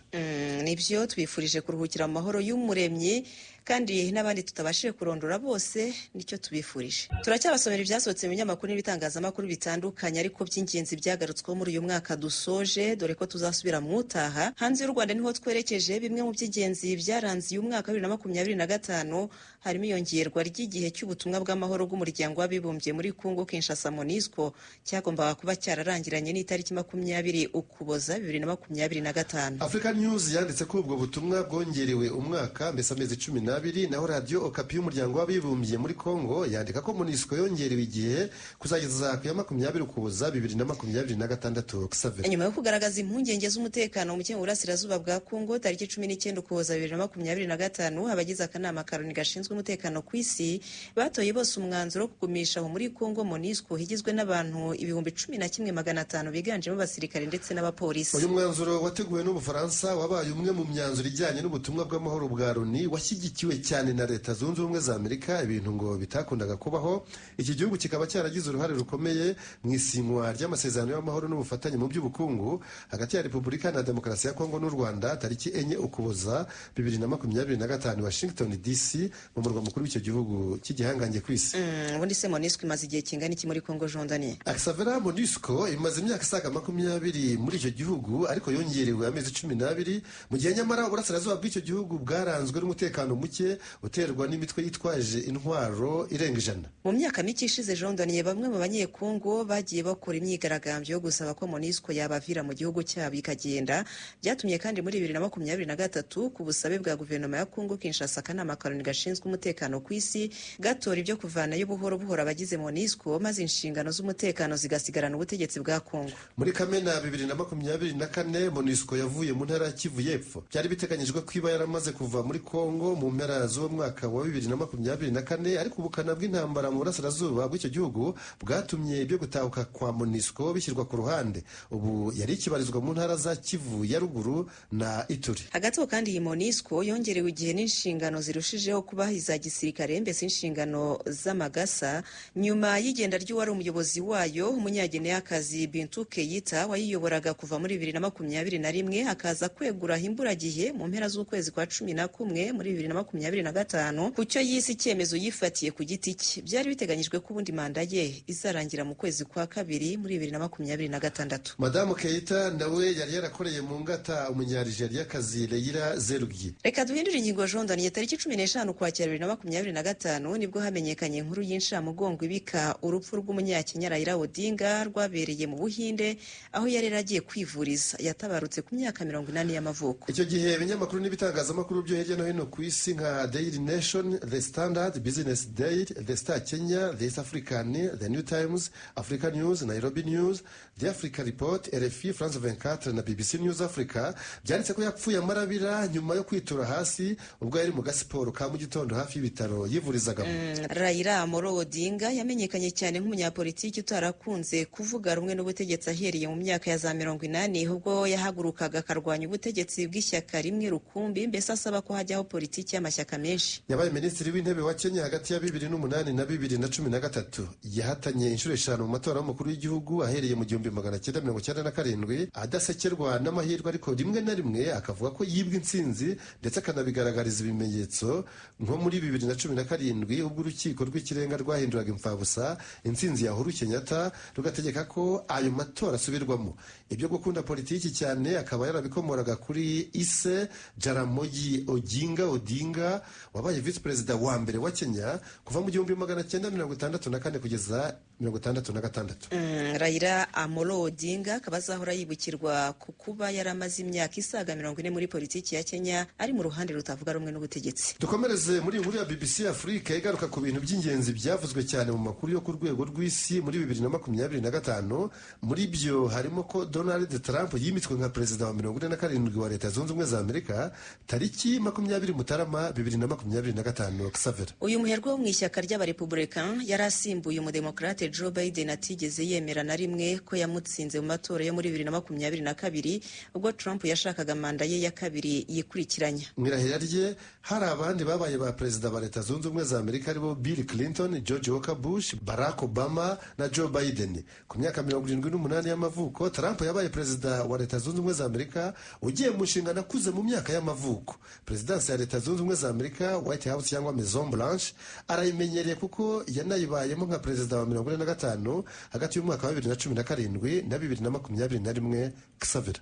Nibyo tubifurije kuruhukira mu mahoro y'Umuremyi, kandi n'abandi tutabashije kurondora bose nicyo tubifurije. Turacyabasomera ibyasohotse mu binyamakuru n'ibitangazamakuru bitandukanye ariko by'ingenzi byagarutsweho muri uyu mwaka dusoje, dore ko tuzasubira mu utaha. Hanze y'u Rwanda niho twerekeje. Bimwe mu by'ingenzi byaranze uyu mwaka 2025 harimo iyongerwa ry'igihe cy'ubutumwa bw'amahoro bw'umuryango w'abibumbye muri Congo Kinshasa MONUSCO cyagombaga kuba cyararangiranye n'itariki 20 Ukuboza 2025. African News yanditse ko ubwo butumwa bwongerewe umwaka, mbese amezi 12. Naho Radio Okapi y'umuryango w'abibumbye muri Congo yandika ko MONUSCO yongerewe igihe kuzageza ku ya 20 Ukuboza 2026. Xavera nyuma yo kugaragaza impungenge z'umutekano mu burasirazuba bwa Congo tariki 19 Ukuboza 2025, abagize akanama karoni gashinzwe umutekano ku isi batoye bose umwanzuro wo kugumisha aho muri Congo MONUSCO higizwe n'abantu 11,500 biganjemo abasirikare ndetse n'abapolisi. Uyu mwanzuro wateguwe n'Ubufaransa wabaye umwe mu myanzuro ijyanye n'ubutumwa bw'amahoro bwa Loni washyigikiwe cyane na Leta Zunze Ubumwe za Amerika, ibintu ngo bitakundaga kubaho. Iki gihugu kikaba cyaragize uruhare rukomeye mu isinywa ry'amasezerano y'amahoro n'ubufatanye mu by'ubukungu hagati ya Repubulika na Demokarasi ya Kongo n'u Rwanda tariki 4 Ukuboza 2025 Washington DC mu murwa mukuru w'icyo gihugu cy'igihangange ku isi. Ubundi se MONUSCO imaze igihe kingana iki muri Congo Jondaniye? Xavera MONUSCO imaze imyaka isaga 20 muri icyo gihugu, ariko yongerewe amezi 12 mu gihe nyamara uburasirazuba bw'icyo gihugu bwaranzwe n'umutekano muke muke uterwa n'imitwe yitwaje intwaro irenga 100. Mu myaka mike ishize Jean Danier, bamwe mu banyekongo bagiye bakora imyigaragambyo yo gusaba ko MONUSCO yabavira mu gihugu cyabo ikagenda. Byatumye kandi muri 2023 ku busabe bwa guverinoma ya Kongo Kinshasa, akanama ka Loni gashinzwe umutekano ku isi gatora ibyo kuvanayo buhoro buhoro abagize MONUSCO, maze inshingano z'umutekano zigasigarana ubutegetsi bwa Kongo. Muri Kamena 2024 MONUSCO yavuye mu ntara ya Kivu y'Epfo. Byari biteganyijwe ko iba yaramaze kuva muri Kongo mu mpera z'uwo mwaka wa 2024, ariko ubukana bw'intambara mu burasirazuba bw'icyo gihugu bwatumye ibyo gutahuka kwa MONUSCO bishyirwa ku ruhande. Ubu yari ikibarizwa mu ntara za Kivu ya ruguru na Ituri. Hagati aho kandi iyi MONUSCO yongerewe igihe n'inshingano zirushijeho kuba iza gisirikare, mbese inshingano z'amagasa, nyuma y'igenda ry'uwari umuyobozi wayo umunyageneyakazi Bintou Keita wayiyoboraga kuva muri 2021 akaza kwegura imburagihe mu mpera z'ukwezi kwa 11 muri 2025 ku cyo yise icyemezo yifatiye ku giti cye. Byari biteganyijwe ko ubundi manda ye izarangira mu kwezi kwa 2 muri 2026. Madamu Keita nawe yari yarakoreye mu ngata umunyarijeriakazi Leila Zerugi. Reka duhindure ingingo. Jean Danier, tariki 15 Ukwakira 2025 nibwo hamenyekanye inkuru y'inshamugongo ibika urupfu rw'umunyakenya Raila Odinga rwabereye mu Buhinde aho yari yaragiye kwivuriza. Yatabarutse ku myaka 80 y'amavuko. Icyo gihe ibinyamakuru n'ibitangazamakuru byo hirya no hino ku isi nka Daily Nation, The Standard, Business Day, The Star Kenya, The East African, The New Times, Africa News, Nairobi News, The Africa Report, RFI, France 24 na BBC News Africa byanditse ko yapfuye amarabira nyuma yo kwitura hasi ubwo yari mu gasiporo ka mu gitondo hafi y'ibitaro yivurizagamo. Raila Amolo Odinga yamenyekanye cyane nk'umunyapolitiki utarakunze kuvuga rumwe n'ubutegetsi ahereye mu myaka ya za 80 ubwo yahagurukaga akarwanya ubutegetsi bw'ishyaka rimwe rukumbi, mbese asaba ko hajyaho politiki y'amashyaka menshi. Yabaye minisitiri w'intebe wa Kenya hagati ya 2008 na 2013. Yahatanye inshuro 5 mu matora y'umukuru w'igihugu ahereye mu 1997 adasekerwa n'amahirwe, ariko rimwe na rimwe akavuga ko yibwa intsinzi ndetse akanabigaragariza ibimenyetso, nko muri 2017 ubwo urukiko rw'ikirenga rwahinduraga imfabusa intsinzi ya Uhuru Kenyatta rugategeka ko ayo matora asubirwamo. Ibyo gukunda politiki cyane akaba yarabikomoraga kuri ise Jaramogi Oginga Odinga wabaye vice president wa mbere wa Kenya kuva mu 1964 kugeza 1966. Raila Amolo Odinga akaba azahora yibukirwa ku kuba yaramaze imyaka isaga 40 muri politiki ya Kenya ari mu ruhande rutavuga rumwe n'ubutegetsi. Dukomereze muri inkuru ya BBC Africa igaruka ku bintu by'ingenzi byavuzwe cyane mu makuru yo ku rwego rw'isi muri 2025. Muri byo harimo ko Donald Trump yimitswe nka perezida wa 47 wa Leta Zunze Ubumwe za Amerika tariki 20 Mutarama 2025. Xavier, uyu muherwe wo mu ishyaka ry'abarepublican yarasimbuye umudemokrate Joe Biden atigeze yemera na rimwe ko yamutsinze mu matora yo muri 2022 ubwo Trump yashakaga manda ye ya kabiri yikurikiranya. Mwirahira rye hari abandi babaye ba perezida ba Leta Zunze Ubumwe za Amerika aribo Bill Clinton, George Walker Bush, Barack Obama na Joe Biden. Ku myaka 78 y'amavuko Trump yabaye perezida wa Leta Zunze Ubumwe za Amerika ugiye mu nshingano akuze mu myaka y'amavuko. Presidansi ya Leta Zunze Ubumwe za Amerika, White House cyangwa Maison Blanche, arayimenyereye kuko yanayibayemo nka perezida wa 45 hagati y'umwaka wa 2017 na 2021. Xavier,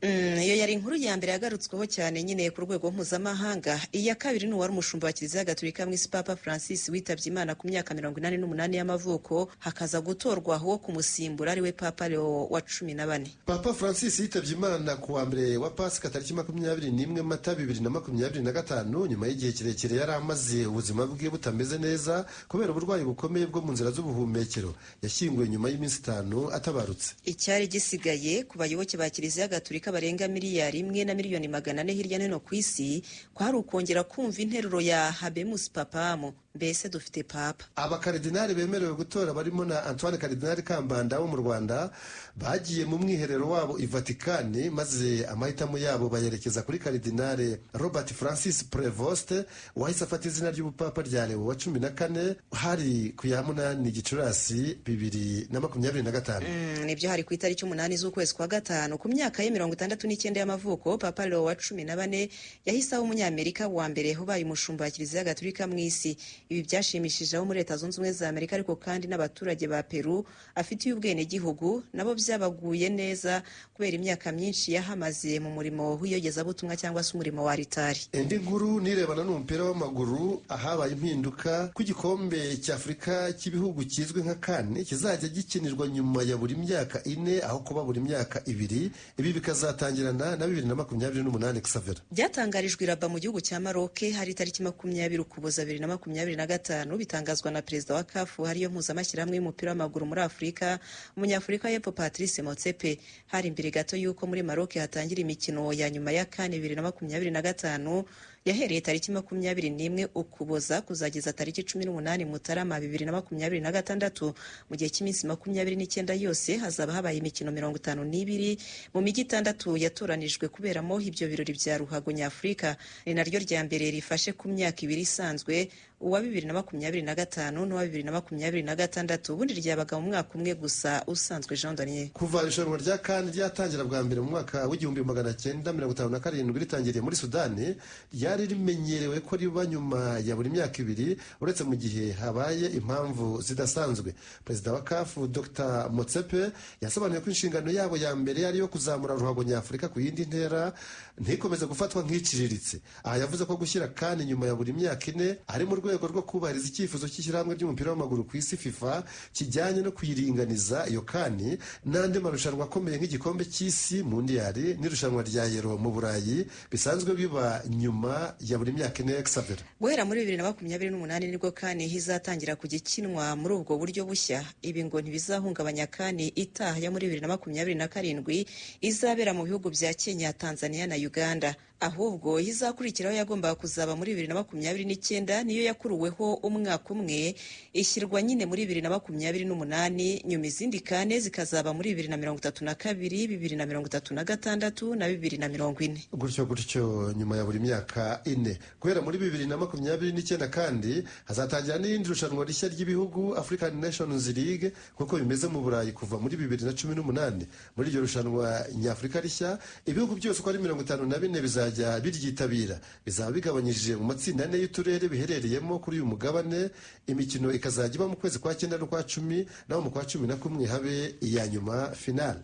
iyo yari inkuru ya mbere yagarutsweho cyane nyine ku rwego mpuzamahanga. Iya kabiri ni uwari umushumba wa Kiliziya Gatolika mw'isi Papa Francis witabye Imana ku myaka 88 y'amavuko, hakaza gutorwa wo kumusimbura ariwe Papa Leo wa 14. Papa Francis yitabye Imana ku wa mbere wa Pasika tariki 21 Mata 2025 nyuma y'igihe kirekire yari amaze ubuzima bwe butameze neza kubera uburwayi bukomeye bwo mu nzira z'ubuhumekero. Yashyinguwe nyuma y'iminsi 5 atabarutse. Icyari gisigaye ku bayoboke ba Kiliziya Gatolika barenga 1,400,000 hirya no hino ku isi kwari ukongera kumva interuro ya Habemus Papam, mbese dufite papa. Abakaridinari bemerewe gutora barimo na Antoine Karidinari Kambanda wo mu Rwanda bagiye mu mwiherero wabo i Vatikani, maze amahitamo yabo bayerekeza kuri Karidinari Robert Francis Prevost wahise afata izina ry'ubupapa rya Leo wa 14 hari ku ya 8 Gicurasi 2025. Nibyo hari ku itariki 8 z'ukwezi kwa gatanu ku myaka ye 69 y'amavuko. Papa Leo wa 14 yahise aho umunyamerika wa mbere ubaye umushumba wa Kiliziya Gatolika mw'isi. ibi byashimishije abo muri Leta Zunze Ubumwe za Amerika ariko kandi n'abaturage ba Peru afitiye ubwenegihugu nabo byabaguye neza kubera imyaka myinshi yahamaze mu murimo w'iyogezabutumwa cyangwa se umurimo wa ritari. Indi nkuru nirebana n'umupira w'amaguru ahabaye impinduka ku gikombe cy'Afurika cy'ibihugu kizwi nka CAN kizajya gikinirwa nyuma ya buri myaka 4 aho kuba buri myaka 2. Ibi bikazatangirana na 2028 Xavier. Byatangarijwe iraba mu gihugu cya Maroc hari tariki 20 Ukuboza 2025 bitangazwa na perezida wa CAF hariyo mpuzamashyirahamwe y'umupira w'amaguru muri Afurika umunyafurika y'Epfo Patrice Motsepe. Hari imbere gato yuko muri Maroc hatangira imikino ya nyuma ya CAN 2025 yahereye tariki 21 Ukuboza kuzageza tariki 18 Mutarama 2026. Mu gihe cy'iminsi 29 yose hazaba habaye imikino 52 mu mijyi 6 yatoranijwe kuberamo ibyo birori bya ruhago nyafurika. Ni naryo rya mbere rifashe ku myaka 2 isanzwe uwa 2025 n'uwa 2026. Ubundi ryabaga mu mwaka umwe gusa usanzwe. Jean Daniel. Kuva irushanwa rya CAN ryatangira bwa mbere mu mwaka w'1957 ritangiriye muri Sudani, ryari rimenyerewe ko riba nyuma ya buri myaka 2 uretse mu gihe habaye impamvu zidasanzwe. Perezida wa CAF Dr Motsepe yasobanuye ko inshingano yabo ya mbere yari yo kuzamura ruhago nyafurika ku yindi ntera ntikomeze gufatwa nk'iciriritse. Aha yavuze ko gushyira CAN nyuma ya buri myaka 4 ari mu rwego rwo kubahiriza icyifuzo cy'ishyirahamwe ry'umupira w'amaguru ku isi FIFA kijyanye no kuyiringaniza iyo CAN n'andi marushanwa akomeye nk'igikombe cy'isi Mundial n'irushanwa rya Euro mu Burayi bisanzwe biba nyuma ya buri myaka 4 Xavier. Guhera muri 2028 nibwo CAN hizatangira kugikinwa muri ubwo buryo bushya. Ibi ngo ntibizahungabanya CAN itaha ya muri 2027 izabera mu bihugu bya Kenya, Tanzania na Uganda. Ahubwo izakurikiraho yagombaga kuzaba muri 2029 niyo yakuruweho umwaka umwe ishyirwa nyine muri 2028 nyuma izindi CAN zikazaba muri 2032, 2036 na 2040. Gutyo nyuma ya buri myaka 4. Guhera muri 2029 kandi hazatangira n'indi rushanwa rishya ry'ibihugu African Nations League kuko bimeze mu Burayi kuva muri 2018. Muri iryo rushanwa nyafurika rishya ibihugu byose uko ari 54 bizajya biryitabira. Bizaba bigabanyije mu matsinda 4 y'uturere biherereyemo kuri uyu mugabane. Imikino ikazajya iba mu kwezi kwa 9 no kwa 10 naho mu kwa 11 habe iya nyuma final.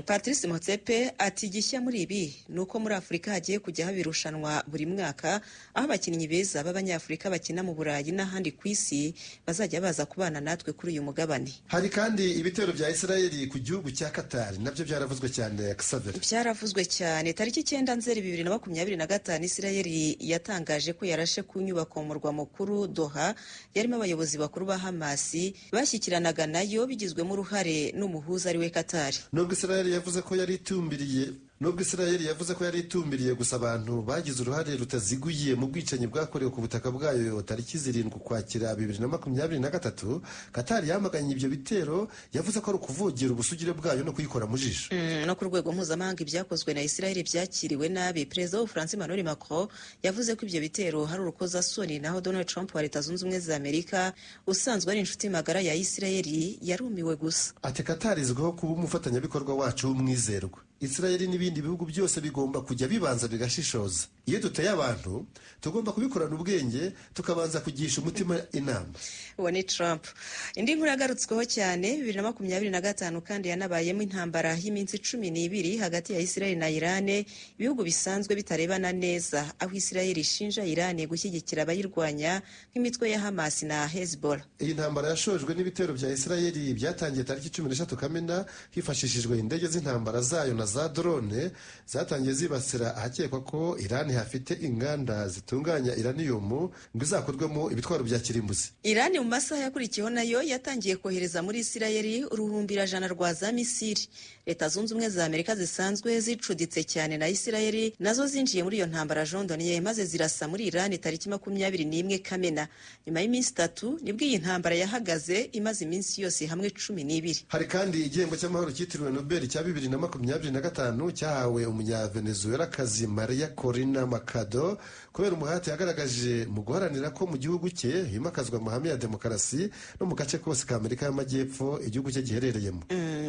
Patrice Motsepe ati gishya muri ibi nuko muri Afurika hagiye kujya habirushanwa buri mwaka aho abakinnyi beza b'abanyafurika bakina mu Burayi n'ahandi ku isi bazajya baza kubana natwe kuri uyu mugabane. Hari kandi ibitero bya Israeli ku gihugu cya Qatar nabyo byaravuzwe cyane Xavier. Byaravuzwe cyane. Tariki 9 Nzeri 2025 Israeli yatangaje ko yarashe ku nyubako mu murwa mukuru Doha yarimo abayobozi bakuru ba Hamas bashyikiranaga nayo bigizwemo uruhare n'umuhuza ari we Qatar. Nubwo Israeli yavuze ko yari itumbiriye gusa abantu bagize uruhare rutaziguye mu bwicanyi bwakorewe ku butaka bwayo tariki 7 Ukwakira 2023, Qatar yamaganye ibyo bitero yavuze ko ari ukuvogera ubusugire bwayo no kuyikora mu jisho. No ku rwego mpuzamahanga ibyakozwe na Israeli byakiriwe nabi. Perezida w'Ubufaransa Emmanuel Macron yavuze ko ibyo bitero hari urukozasoni, naho Donald Trump wa Leta Zunze Ubumwe za Amerika usanzwe ari inshuti magara ya Israeli yarumiwe gusa. Ati Qatar izwiho kuba umufatanyabikorwa wacu w'umwizerwa. Israeli n'ibindi bihugu byose bigomba kujya bibanza bigashishoza. Iyo duteye abantu tugomba kubikorana ubwenge tukabanza kugisha umutima inama. Uwo ni Trump. Indi nkuru yagarutsweho cyane 2025 kandi yanabayemo intambara y'iminsi 12 hagati ya Israeli na Iran, ibihugu bisanzwe bitarebana neza, aho Israeli ishinja Iran gushyigikira abayirwanya nk'imitwe ya Hamas na Hezbollah. Iyi ntambara yashojwe n'ibitero bya Israeli byatangiye tariki 13 Kamena hifashishijwe indege z'intambara zayo na za drone zatangiye zibasira ahakekwa ko Iran hafite inganda zitunganya uranium ngo izakorwemo ibitwaro bya kirimbuzi. Iran mu masaha yakurikiyeho nayo yatangiye kohereza muri Israeli uruhumbirajana rwa za misiri. Leta Zunze Ubumwe za Amerika zisanzwe zicuditse cyane na Israeli nazo zinjiye muri iyo ntambara Jean Daniel maze zirasa muri Iran tariki 21 Kamena. Nyuma y'iminsi 3 nibwo iyi ntambara yahagaze imaze iminsi yose hamwe 12. Hari kandi igihembo cy'amahoro cyitiriwe Nobel cya 2025 cyahawe umunya Venezuela kazi Maria Corina Makado kubera umuhate yagaragaje mu guharanira ko mu gihugu cye himakazwa amahame ya demokarasi no mu gace kose ka Amerika y'Amajyepfo igihugu cye giherereyemo.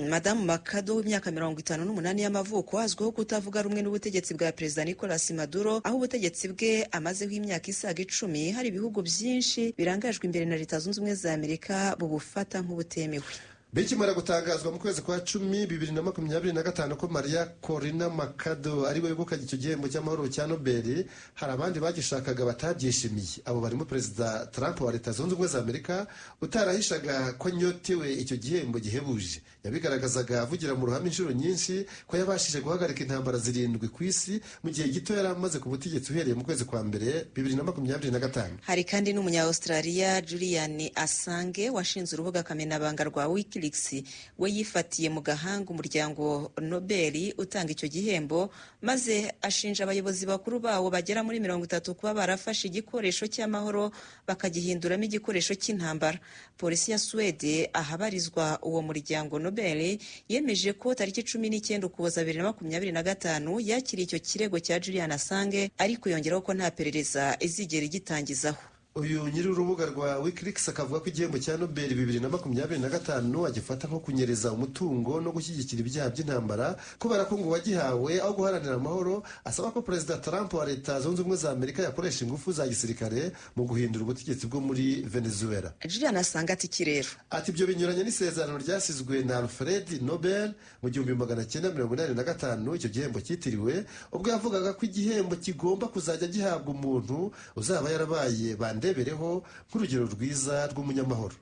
Madamu Makado w'imyaka 58 y'amavuko azwiho kutavuga rumwe n'ubutegetsi bwa Perezida Nicolas Maduro, aho ubutegetsi bwe amazeho imyaka isaga 10. Hari ibihugu byinshi birangajwe imbere na Leta Zunze Ubumwe za Amerika bubufata nk'ubutemewe. Bikimara gutangazwa mu kwezi kwa 10 2025 ko Maria Corina Machado ari we wegukanye icyo gihembo cy'amahoro cya Nobel, hari abandi bagishakaga batabyishimiye. Abo barimo Perezida Trump wa Leta Zunze Ubumwe za Amerika utarahishaga ko nyotewe icyo gihembo gihebuje. Yabigaragazaga avugira mu ruhame inshuro nyinshi ko yabashije guhagarika intambara 7 ku isi mu gihe gito yari amaze ku butegetsi uhereye mu kwezi kwa mbere 2025. Hari kandi n'umunya-Australia Julian Assange washinze urubuga kamenabanga rwa Wikileaks, we yifatiye mu gahanga umuryango Nobel utanga icyo gihembo, maze ashinja abayobozi bakuru bawo bagera muri 30 kuba barafashe igikoresho cy'amahoro bakagihinduramo igikoresho cy'intambara. Polisi ya Swede ahabarizwa uwo muryango Nobel yemeje ko tariki 19 Ukuboza 2025 yakiriye icyo kirego cya Julian Assange, ariko yongeraho ko nta perereza izigera igitangizaho. Uyu nyiri urubuga rwa Wikileaks akavuga ko igihembo cya Nobel 2025 agifata nko kunyereza umutungo no gushyigikira ibyaha by'intambara, kubera ko ngo wagihawe aho guharanira amahoro. Asaba ko Perezida Trump wa Leta Zunze Ubumwe za Amerika yakoresha ingufu za gisirikare mu guhindura ubutegetsi bwo muri Venezuela. Julian Assange ati kirero ati ibyo binyuranye n'isezerano ryasizwe na Alfred Nobel mu 1985 icyo gihembo cyitiriwe, ubwo yavugaga ko igihembo kigomba kuzajya gihabwa umuntu uzaba yarabaye bandebereho nk'urugero rwiza rw'umunyamahoro.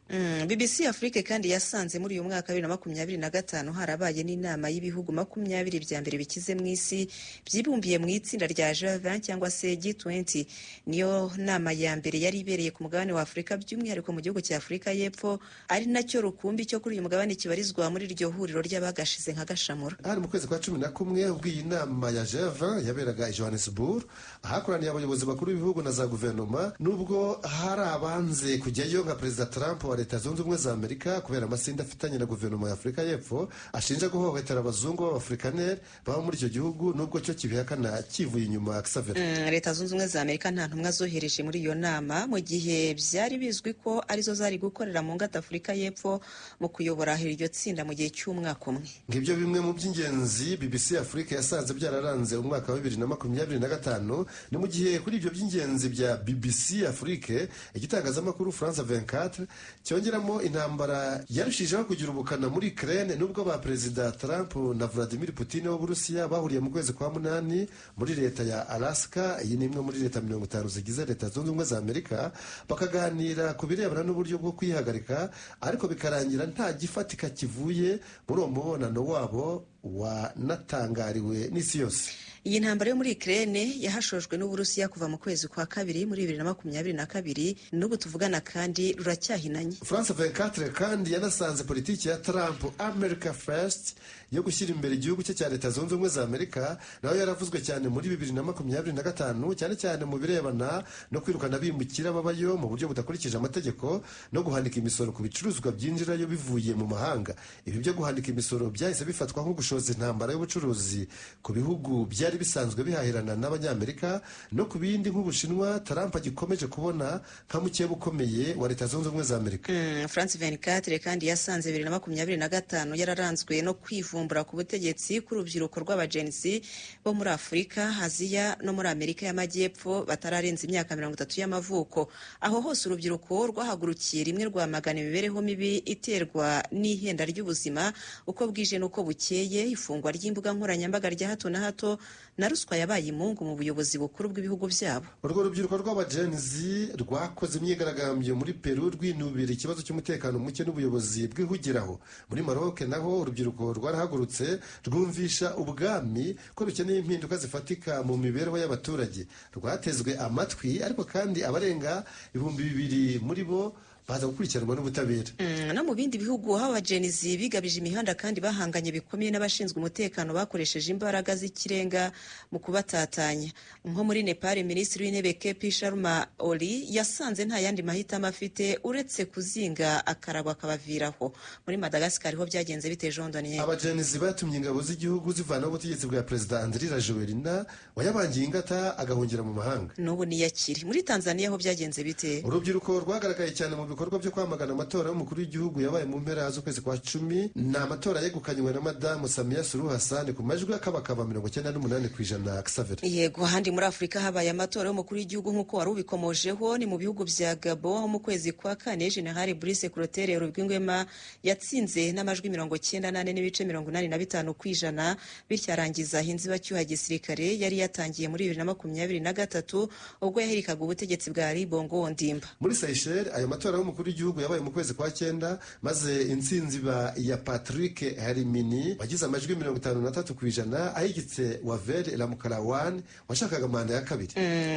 BBC Afrique kandi yasanze muri uyu mwaka 2025 harabaye n'inama y'ibihugu 20 bya mbere bikize mu isi byibumbiye mu itsinda rya G20 cyangwa se G20. Niyo nama ya mbere yari ibereye ku mugabane wa Afrika, by'umwihariko mu gihugu cya Afrika y'Epfo, ari nacyo rukumbi cyo kuri uyu mugabane kibarizwa muri iryo huriro ry'abagashize nka gashamura. Hari mu kwezi kwa 11 ubwo iyi nama ya G20 yaberaga i Johannesburg, ahakoraniye abayobozi bakuru b'ibihugu na za guverinoma, nubwo hari abanze kujyayo nka Perezida Trump wa Leta Zunze Ubumwe za Amerika kubera amasinda afitanye na guverinoma ya Afrika y'Epfo ashinja guhohotera abazungu b'Abafrikaneri baba muri icyo gihugu, nubwo cyo kibihakana kivuye inyuma Xavier. Leta Zunze Ubumwe za Amerika nta ntumwa zohereje muri iyo nama, mu gihe byari bizwi ko arizo zari gukorera mu ngata Afrika y'Epfo mu kuyobora iryo tsinda mu gihe cy'umwaka umwe. Ngibyo bimwe mu by'ingenzi BBC Afrique yasanze byararanze umwaka wa 2025. Ni mu gihe kuri ibyo by'ingenzi bya BBC Afrique igitangazamakuru France 24 cyongeramo intambara yarushijeho kugira ubukana muri Ukraine, nubwo ba Perezida Trump na Vladimir Putin w'Uburusiya bahuriye mu kwezi kwa 8 muri leta ya Alaska, iyi ni imwe muri leta 50 zigize Leta Zunze Ubumwe za Amerika, bakaganira ku birebana n'uburyo bwo kwihagarika, ariko bikarangira nta gifatika kivuye muri uwo mubonano wabo wanatangariwe n'isi yose. Iyi ntambara yo muri Ukraine yahashojwe n'Uburusiya kuva mu kwezi kwa kabiri muri 2022, n'ubu tuvugana kandi ruracyahinanye. France 24 kandi yanasanze politiki ya Trump America First yo gushyira imbere igihugu cye cya Leta Zunze Ubumwe za Amerika nayo yaravuzwe cyane muri 2025, cyane cyane mu birebana no kwirukana bimukira babayo mu buryo budakurikije amategeko no guhanika imisoro ku bicuruzwa byinjirayo bivuye mu mahanga. Ibi byo guhanika imisoro byahise bifatwa nko gushoza intambara y'ubucuruzi ku bihugu byari bisanzwe bihahirana n'Abanyamerika no ku bindi nk'Ubushinwa Trump agikomeje kubona nka mukeba ukomeye wa Leta Zunze Ubumwe za Amerika. France 24 kandi yasanze 2025 yararanzwe no kwivumbura ku butegetsi k'urubyiruko rw'abagenzi bo muri Afurika, Aziya no muri Amerika y'Amajyepfo batararenza imyaka 30 y'amavuko. Aho hose urubyiruko rwahagurukiye rimwe rwamagana imibereho mibi iterwa n'ihenda ry'ubuzima uko bwije n'uko bukeye, ifungwa ry'imbuga nkoranyambaga rya hato na hato na ruswa yabaye imungu mu buyobozi bukuru bw'ibihugu byabo. Urwo rubyiruko rw'abagenzi rwakoze imyigaragambyo muri Peru rwinubira ikibazo cy'umutekano muke n'ubuyobozi bwihugiraho. Muri Maroc naho urubyiruko rwarahagurutse rwumvisha ubwami ko rukeneye impinduka zifatika mu mibereho y'abaturage. Rwatezwe amatwi, ariko kandi abarenga 2,000 muri bo baza gukurikiranwa n'ubutabera. No mu bindi bihugu aho abajenizi bigabije imihanda kandi bahanganye bikomeye n'abashinzwe umutekano bakoresheje imbaraga z'ikirenga mu kubatatanya. Nko muri Nepal, minisitiri w'intebe KP Sharma Oli yasanze nta yandi mahitamo afite uretse kuzinga akaragwa akabaviraho. Muri Madagascar ho byagenze bite Jean Daniel? Abajenizi batumye ingabo z'igihugu zivanaho ubutegetsi bwa Perezida Andry Rajoelina wayabangiye ingata agahungira mu mahanga. N'ubu niyakiri. Muri Tanzania ho byagenze bite? Urubyiruko rwagaragaye cyane mu bikorwa byo kwamagana amatora y'umukuru w'igihugu yabaye mu mpera z'ukwezi kwa 10. Ni amatora yegukanywe na Madamu Samia Suluhu Hassan ku majwi akabakaba 98% Xavier. Yego, handi muri Afrika habaye amatora y'umukuru w'igihugu nk'uko wari ubikomojeho. Ni mu bihugu bya Gabon ho mu kwezi kwa 4 General Brice Clotaire Rwigwema yatsinze n'amajwi 98.85%, bityo arangiza inzibacyuho gisirikare yari yatangiye muri 2023 ubwo yahirikaga ubutegetsi bwa Ali Bongo Ondimba. Muri Seychelles ayo matora y'umukuru w'igihugu yabaye mu kwezi kwa 9, maze intsinzi ya Patrick Harimini wagize amajwi 53% ahigitse Wavel Ramukalawan washakaga manda ya kabiri.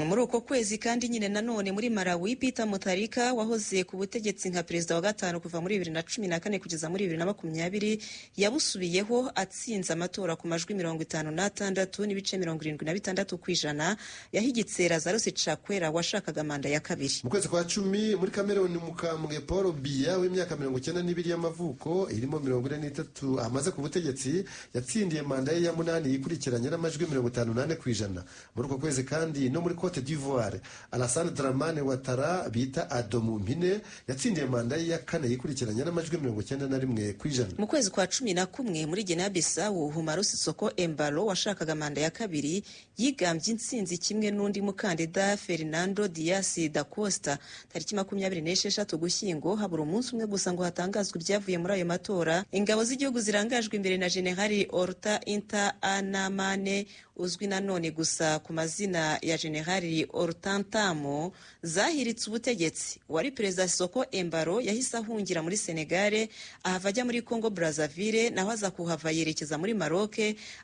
Muri uko kwezi kandi nyine nanone muri Malawi, Peter Mutharika wahoze ku butegetsi nka perezida wa gatanu kuva muri 2014 kugeza muri 2020 yabusubiyeho atsinze amatora ku majwi 56.76%, yahigitse Lazarus Chakwera washakaga manda ya kabiri. Mu kwezi kwa 10 muri Cameroon mukambwe Paul Biya w'imyaka 92 y'amavuko irimo 43 amaze ku butegetsi yatsindiye manda ye ya 8 yikurikiranye n'amajwi 58%. Muri uko kwezi kandi no muri Cote d'Ivoire Alassane Dramane Ouattara bita Adomu Mpine yatsindiye manda ye ya 4 yikurikiranye n'amajwi 91%. Mu kwezi kwa 11 muri Guinea Bissau Umaru Sissoco Embalo washakaga manda ya kabiri yigambye intsinzi kimwe n'undi mukandida Fernando Dias da Costa. Tariki 26 Ugushyingo habura umunsi umwe gusa ngo hatangazwe ibyavuye muri ayo matora. Ingabo z'igihugu zirangajwe imbere na General Orta Inta Anamane uzwi nanone gusa ku mazina ya General Ortantamo zahiritse ubutegetsi. Wari perezida Sissoco Embalo yahise ahungira muri Senegal, ahava ajya muri Congo Brazzaville, naho aza kuhava yerekeza muri Maroc,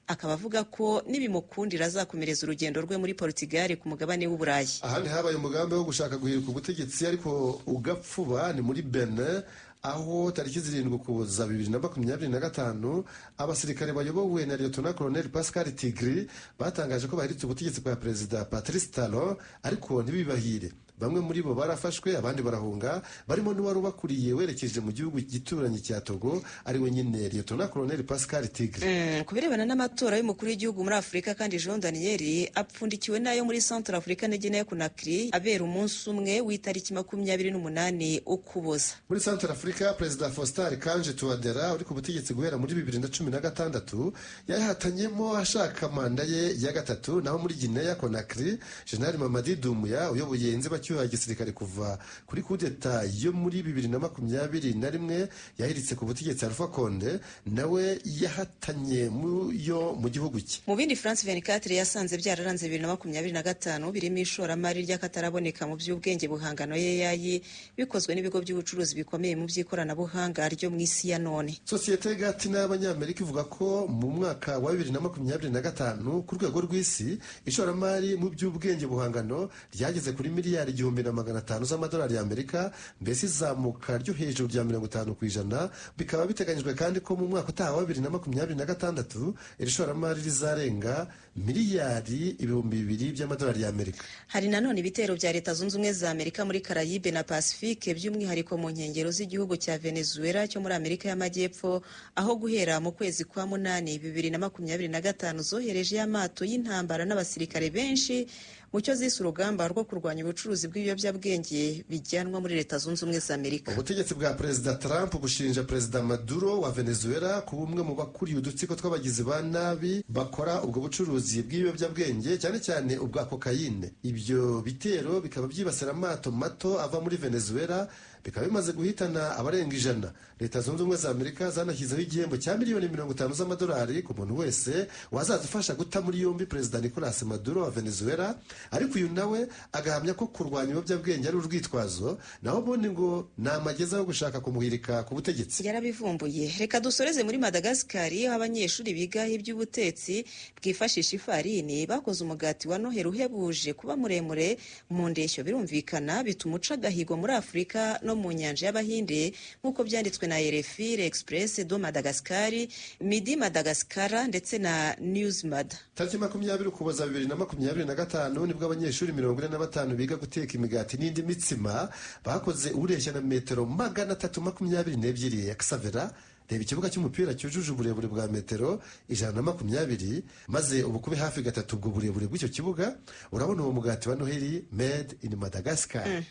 akaba avuga ko nibimukundira azakomereza urugendo rwe muri Portugal ku mugabane w'Uburayi. Ahandi habaye umugambi wo gushaka guhirika ubutegetsi ariko ugapfuba ni muri Benin, aho tariki 7 Ukuboza 2025 abasirikare bayobowe na Lieutenant Colonel Pascal Tigri batangaje ko bahiritse ubutegetsi bwa Perezida Patrice Talon ariko ntibibahire. Bamwe muri bo barafashwe abandi barahunga, barimo n'uwari ubakuriye werekeje mu gihugu gituranye cya Togo ari we nyine Lieutenant Colonel Pascal Tigri. Kubirebana n'amatora y'umukuru w'igihugu muri Afrika kandi Jean Daniel apfundikiwe nayo muri Central Africa na Guinea Conakry abera umunsi umwe w'itariki 28 Ukuboza. Muri Central Africa Perezida Faustin Archange Touadera uri ku butegetsi guhera muri 2016 yahatanyemo ashaka manda ye ya gatatu, naho muri Guinea Conakry General Mamadi Doumbouya uyoboye inzibacyuho gisirikare kuva kuri kudeta yo muri 2021 yahiritse ku butegetsi Alpha Conde nawe yahatanye mu gihugu cye. Mu bindi France 24 yasanze byararanze 2025 birimo ishoramari ry'akataraboneka mu by'ubwenge buhangano ye yayi bikozwe n'ibigo by'ubucuruzi bikomeye mu by'ikoranabuhanga ryo mu isi ya none. Societe Gatina y'Abanyamerika ivuga ko mu mwaka wa 2025 ku rwego rw'isi ishoramari mu by'ubwenge buhangano ryageze kuri miliyari 1,500 z'amadolari y'Amerika, mbese izamuka ryo hejuru rya 50%. Bikaba biteganyijwe kandi ko mu mwaka utaha wa 2026 iri shoramari rizarenga miliyari 2,000 by'amadolari y'Amerika. Hari nanone ibitero bya Leta Zunze Ubumwe za Amerika muri Caraïbe na Pacifique by'umwihariko mu nkengero z'igihugu cya Venezuela cyo muri Amerika y'Amajyepfo, aho guhera mu kwezi kwa 8 2025 zohereje amato y'intambara n'abasirikare benshi mu cyo zise urugamba rwo kurwanya ubucuruzi bw'ibiyobyabwenge bijyanwa muri Leta Zunze Ubumwe za Amerika. Ubutegetsi bwa Perezida Trump bushinja Perezida Maduro wa Venezuela kuba umwe mu bakuriye udutsiko tw'abagizi ba nabi bakora ubwo bucuruzi bw'ibiyobyabwenge, cyane cyane ubwa kokayine. Ibyo bitero bikaba byibasira amato mato ava muri Venezuela, bikaba bimaze guhitana abarenga 100. Leta Zunze Ubumwe za Amerika zanashyizeho igihembo cya miliyoni 50 z'amadolari ku muntu wese wazazifasha guta muri yombi Perezida Nicolas Maduro wa Venezuela, ariko uyu nawe agahamya ko kurwanya ibiyobyabwenge ari urwitwazo, naho ubundi ngo ni amageza yo gushaka kumuhirika ku butegetsi. Yarabivumbuye. Reka dusoreze muri Madagascar, aho abanyeshuri biga iby'ubutetsi bwifashisha ifarini bakoze umugati wa Noheli uhebuje kuba muremure mu ndeshyo, birumvikana bituma uca agahigo muri Afrika no mu nyanja y'Abahinde nk'uko byanditswe na RFI, L'Express do Madagascar, Midi Madagascar ndetse na Newsmad. Tariki 20 Ukuboza 2025 nibwo abanyeshuri 45 biga guteka imigati n'indi mitsima bakoze ureshya na metero 322 ya Xavera. Reba ikibuga cy'umupira cyujuje uburebure bwa metero 120 maze ubukube hafi gatatu ubwo burebure bw'icyo kibuga. Urabona uwo mugati wa Noheli made in Madagascar.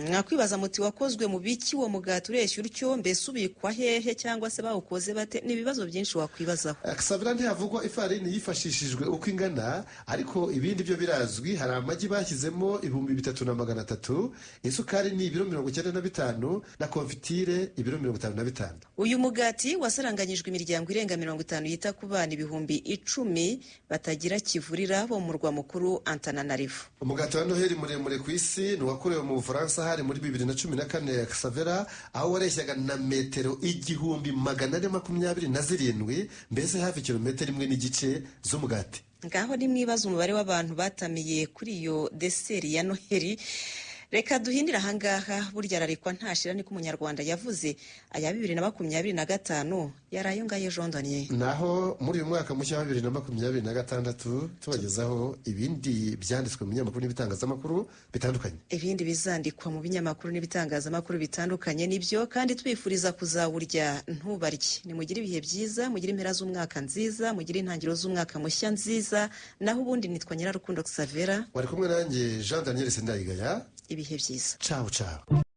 Mwakwibaza muti wakozwe mu biki uwo mugati ureshya utyo, mbese ubikwa hehe cyangwa se bawukoze bate? Ni ibibazo byinshi wakwibazaho. Xavera ntihavugwa ifarini yifashishijwe uko ingana, ariko ibindi byo birazwi. Hari amagi bashyizemo 3,300, isukari ni ibiro 95 na konfitire ibiro 55. Uyu mugati wasaranganyijwe imiryango irenga 50 yita ku bana 10,000 batagira kivurira bo mu murwa mukuru Antananarivo. Umugati wa Noheli muremure ku isi ni wakorewe mu Bufaransa hari muri 2014 Xavera, aho wareshyaga na metero 1,427, mbese hafi kilometero 1.5 z'umugati. Ngaho ni mwibaza umubare w'abantu batamiye kuri iyo deseri ya Noheli. Reka duhindira ahangaha, burya ararikwa ntashira niko umunyarwanda yavuze. Aya 2025 yarayo ngaye Jean Daniel. Naho muri uyu mwaka mushya wa 2026 tubagezaho ibindi byanditswe mu binyamakuru n'ibitangazamakuru bitandukanye. Ibindi bizandikwa mu binyamakuru n'ibitangazamakuru bitandukanye nibyo, kandi twifuriza kuzawurya ntubarye. Nimugire ibihe byiza, mugire impera z'umwaka nziza, mugire intangiriro z'umwaka mushya nziza. Naho ubundi nitwa Nyirarukundo Xavera. Wari kumwe nanjye Jean Daniel Sendayigaya. Ibihe byiza. Ciao ciao.